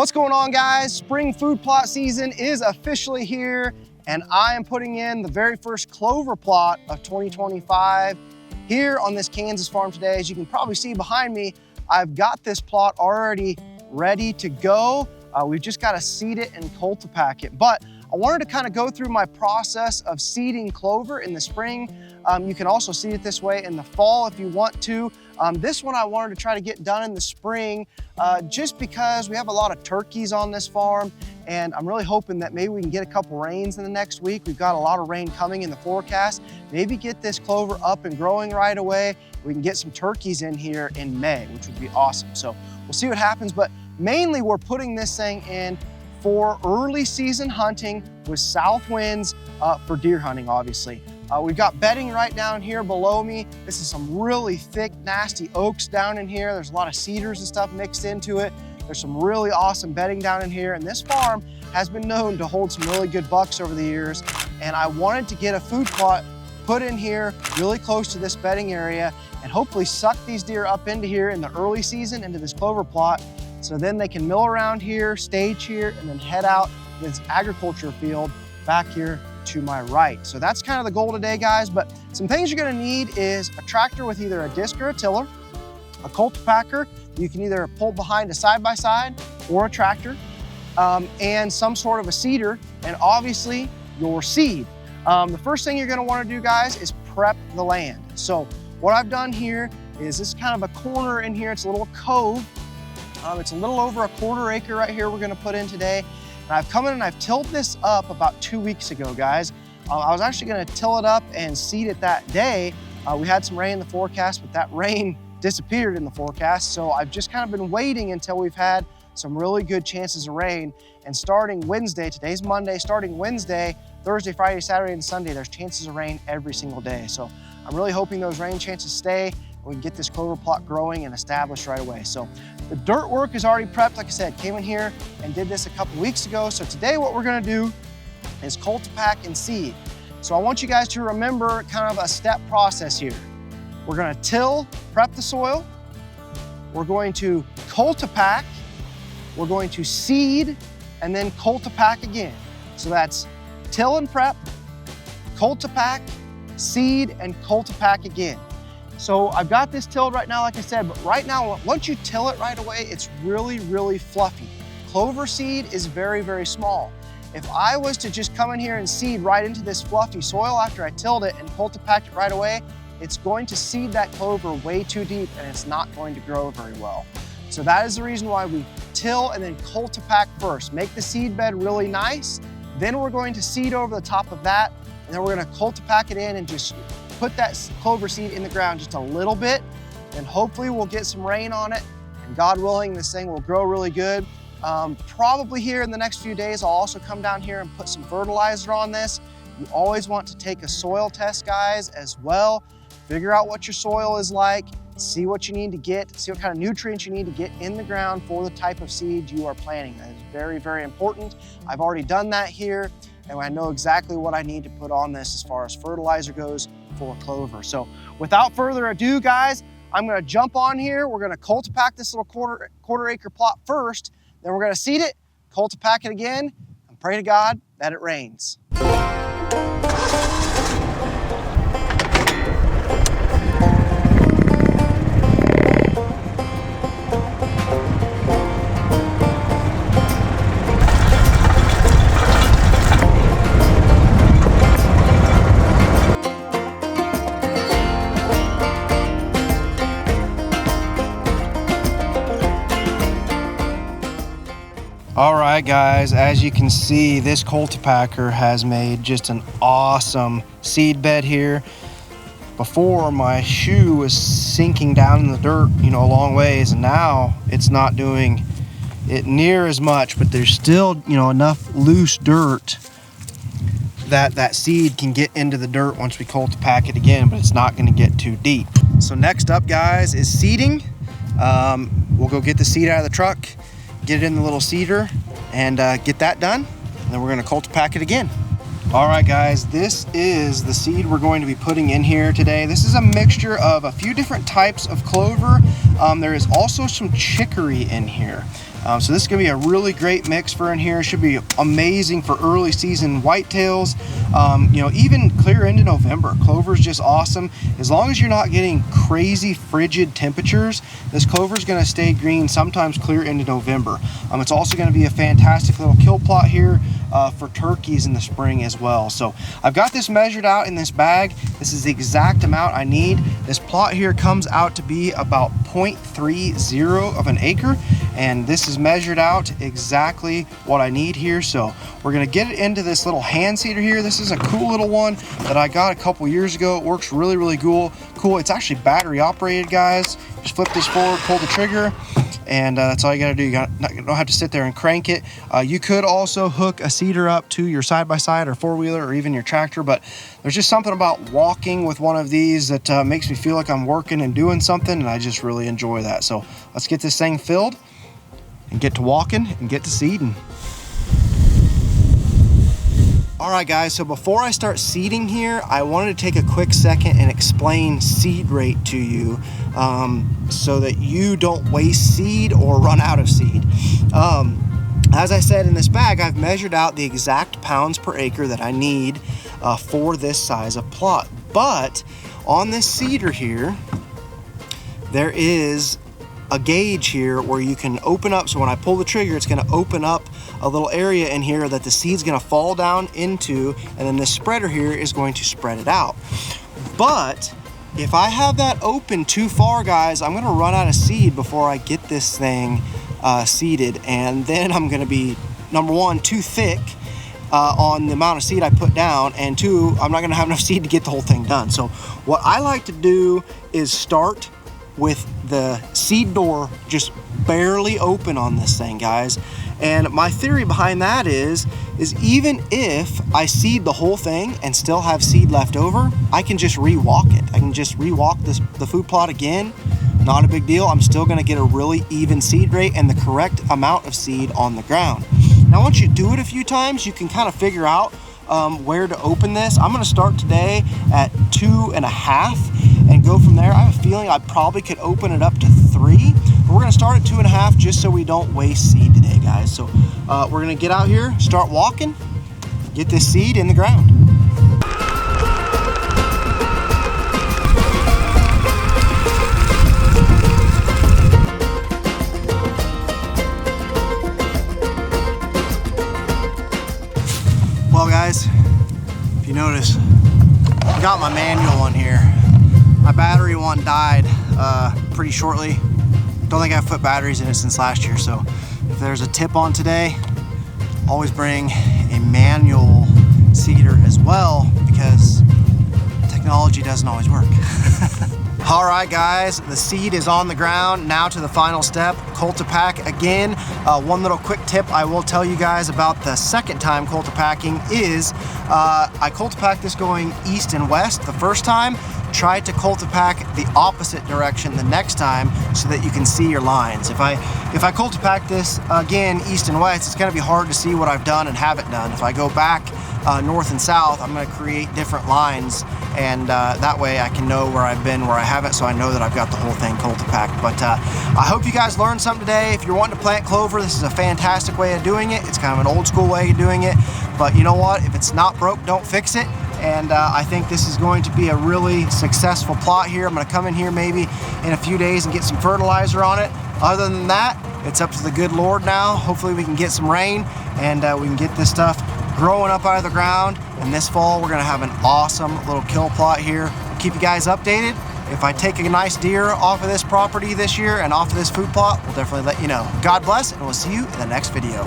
What's going on, guys? Spring food plot season is officially here, and I am putting in the very first clover plot of 2025 here on this Kansas farm today. As you can probably see behind me, I've got this plot already ready to go. We've just got to seed it and cultipack it. But I wanted to kind of go through my process of seeding clover in the spring. You can also seed it this way in the fall if you want to. This one I wanted to try to get done in the spring just because we have a lot of turkeys on this farm, and I'm really hoping that maybe we can get a couple rains in the next week. We've got a lot of rain coming in the forecast. Maybe get this clover up and growing right away. We can get some turkeys in here in May, which would be awesome. So we'll see what happens, but mainly we're putting this thing in for early season hunting with south winds for deer hunting, obviously. We've got bedding right down here below me. This is some really thick, nasty oaks down in here. There's a lot of cedars and stuff mixed into it. There's some really awesome bedding down in here. And this farm has been known to hold some really good bucks over the years. And I wanted to get a food plot put in here really close to this bedding area and hopefully suck these deer up into here in the early season into this clover plot. So then they can mill around here, stage here, and then head out to this agriculture field back here to my right. So that's kind of the goal today, guys. But some things you're gonna need is a tractor with either a disc or a tiller, a cultipacker. You can either pull behind a side-by-side or a tractor, and some sort of a seeder, and obviously your seed. The first thing you're gonna wanna do, guys, is prep the land. So what I've done here is this is kind of a corner in here. It's a little cove. It's a little over a quarter acre right here we're gonna put in today. And I've come in and I've tilled this up about 2 weeks ago, guys. I was actually gonna till it up and seed it that day. We had some rain in the forecast, but that rain disappeared in the forecast. So I've just kind of been waiting until we've had some really good chances of rain. And starting Wednesday, today's Monday, starting Wednesday, Thursday, Friday, Saturday, and Sunday, there's chances of rain every single day. So I'm really hoping those rain chances stay. We can get this clover plot growing and established right away. So the dirt work is already prepped. Like I said, came in here and did this a couple weeks ago. So today what we're gonna do is cultipack and seed. So I want you guys to remember kind of a step process here. We're gonna till, prep the soil. We're going to cultipack. We're going to seed and then cultipack again. So that's till and prep, cultipack, seed, and cultipack again. So I've got this tilled right now, like I said, but right now, once you till it right away, it's really, really fluffy. Clover seed is very, very small. If I was to just come in here and seed right into this fluffy soil after I tilled it and cultipacked it right away, it's going to seed that clover way too deep and it's not going to grow very well. So that is the reason why we till and then cultipack first. Make the seed bed really nice. Then we're going to seed over the top of that, and then we're gonna cultipack it in and just put that clover seed in the ground just a little bit, and hopefully we'll get some rain on it, and God willing, this thing will grow really good. Probably here in the next few days, I'll also come down here and put some fertilizer on this. You always want to take a soil test, guys, as well. Figure out what your soil is like, see what you need to get, see what kind of nutrients you need to get in the ground for the type of seed you are planting. That is very, very important. I've already done that here, and I know exactly what I need to put on this as far as fertilizer goes for clover. So without further ado, guys, I'm gonna jump on here. We're gonna cultipack this little quarter acre plot first, then we're gonna seed it, cultipack it again, and pray to God that it rains. All right, guys, as you can see, this cultipacker has made just an awesome seed bed here. Before, my shoe was sinking down in the dirt, a long ways, and now it's not doing it near as much, but there's still, enough loose dirt that that seed can get into the dirt once we cultipack it again, but it's not gonna get too deep. So next up, guys, is seeding. We'll go get the seed out of the truck, get it in the little seeder, and get that done. And then we're gonna cultipack it again. All right, guys, this is the seed we're going to be putting in here today. This is a mixture of a few different types of clover. There is also some chicory in here. So this is gonna be a really great mix for in here. It should be amazing for early season whitetails. You know, even clear into November. Clover is just awesome. As long as you're not getting crazy frigid temperatures, this clover is gonna stay green, sometimes clear into November. It's also gonna be a fantastic little kill plot here for turkeys in the spring as well. So I've got this measured out in this bag. This is the exact amount I need. This plot here comes out to be about 0.30 of an acre, and this is measured out exactly what I need here. So we're gonna get it into this little hand seeder here. This is a cool little one that I got a couple years ago. It works really, really cool. It's actually battery operated, guys. Just flip this forward, pull the trigger, and that's all you gotta do. You don't have to sit there and crank it. You could also hook a seeder up to your side-by-side or four-wheeler or even your tractor, but there's just something about walking with one of these that makes me feel like I'm working and doing something, and I just really enjoy that. So let's get this thing filled and get to walking and get to seeding. All right, guys, so before I start seeding here, I wanted to take a quick second and explain seed rate to you so that you don't waste seed or run out of seed. As I said, in this bag, I've measured out the exact pounds per acre that I need for this size of plot. But on this seeder here, there is a gauge here where you can open up. So when I pull the trigger, it's gonna open up a little area in here that the seed's gonna fall down into, and then this spreader here is going to spread it out. But if I have that open too far, guys, I'm gonna run out of seed before I get this thing seeded, and then I'm gonna be, number one, too thick on the amount of seed I put down, and two, I'm not gonna have enough seed to get the whole thing done. So what I like to do is start with the seed door just barely open on this thing, guys. And my theory behind that is even if I seed the whole thing and still have seed left over, I can just re-walk it. I can just re-walk the food plot again. Not a big deal. I'm still gonna get a really even seed rate and the correct amount of seed on the ground. Now, once you do it a few times, you can kind of figure out where to open this. I'm gonna start today at 2.5 and go from there. I have a feeling I probably could open it up to 3, but we're gonna start at 2.5 just so we don't waste seed today, guys. So we're gonna get out here, start walking, get this seed in the ground. Well, guys, if you notice, I got my manual one here. My battery one died pretty shortly. Don't think I've put batteries in it since last year, so if there's a tip on today, always bring a manual seeder as well, because technology doesn't always work. All right, guys, the seed is on the ground. Now to the final step, cultipack again. One little quick tip I will tell you guys about the second time cultipacking is I cultipacked this going east and west the first time. Try to cultipack the opposite direction the next time so that you can see your lines. If I cultipack this again east and west, it's gonna be hard to see what I've done and haven't done. If I go back north and south, I'm gonna create different lines, and that way I can know where I've been, where I haven't, so I know that I've got the whole thing cultipacked. But I hope you guys learned something today. If you're wanting to plant clover, this is a fantastic way of doing it. It's kind of an old school way of doing it, but you know what? If it's not broke, don't fix it. And I think this is going to be a really successful plot here. I'm gonna come in here maybe in a few days and get some fertilizer on it. Other than that, it's up to the good Lord now. Hopefully we can get some rain and we can get this stuff growing up out of the ground. And this fall, we're gonna have an awesome little kill plot here. I'll keep you guys updated. If I take a nice deer off of this property this year and off of this food plot, we'll definitely let you know. God bless, and we'll see you in the next video.